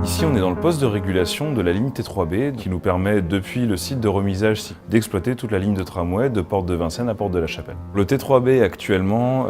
Ici, on est dans le poste de régulation de la ligne T3B qui nous permet, depuis le site de remisage, d'exploiter toute la ligne de tramway de Porte de Vincennes à Porte de la Chapelle. Le T3B actuellement,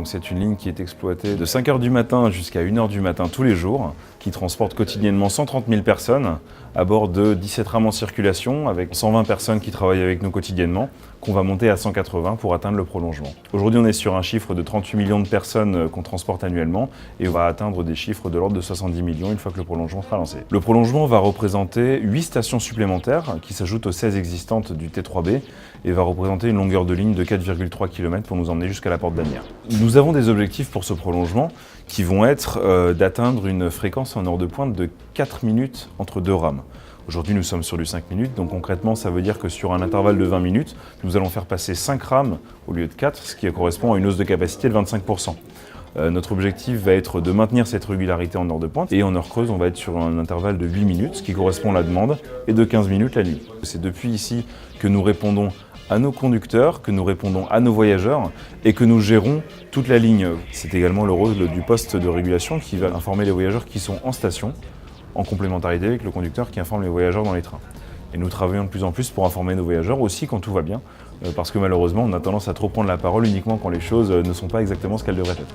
c'est une ligne qui est exploitée de 5 h du matin jusqu'à 1 h du matin tous les jours, qui transporte quotidiennement 130 000 personnes à bord de 17 rames en circulation avec 120 personnes qui travaillent avec nous quotidiennement, qu'on va monter à 180 pour atteindre le prolongement. Aujourd'hui, on est sur un chiffre de 38 millions de personnes qu'on transporte annuellement et on va atteindre des chiffres de l'ordre de 70 millions une fois que le prolongement sera lancé. Le prolongement va représenter 8 stations supplémentaires qui s'ajoutent aux 16 existantes du T3B et va représenter une longueur de ligne de 4,3 km pour nous emmener jusqu'à la porte d'Asnières. Nous avons des objectifs pour ce prolongement qui vont être d'atteindre une fréquence en heure de pointe de 4 minutes entre deux rames. Aujourd'hui, nous sommes sur du 5 minutes, donc concrètement, ça veut dire que sur un intervalle de 20 minutes, nous allons faire passer 5 rames au lieu de 4, ce qui correspond à une hausse de capacité de 25%. Notre objectif va être de maintenir cette régularité en heure de pointe et en heure creuse, on va être sur un intervalle de 8 minutes, ce qui correspond à la demande, et de 15 minutes la nuit. C'est depuis ici que nous répondons à nos conducteurs, que nous répondons à nos voyageurs et que nous gérons toute la ligne. C'est également le rôle du poste de régulation qui va informer les voyageurs qui sont en station, en complémentarité avec le conducteur qui informe les voyageurs dans les trains. Et nous travaillons de plus en plus pour informer nos voyageurs aussi quand tout va bien, parce que malheureusement on a tendance à trop prendre la parole uniquement quand les choses ne sont pas exactement ce qu'elles devraient être.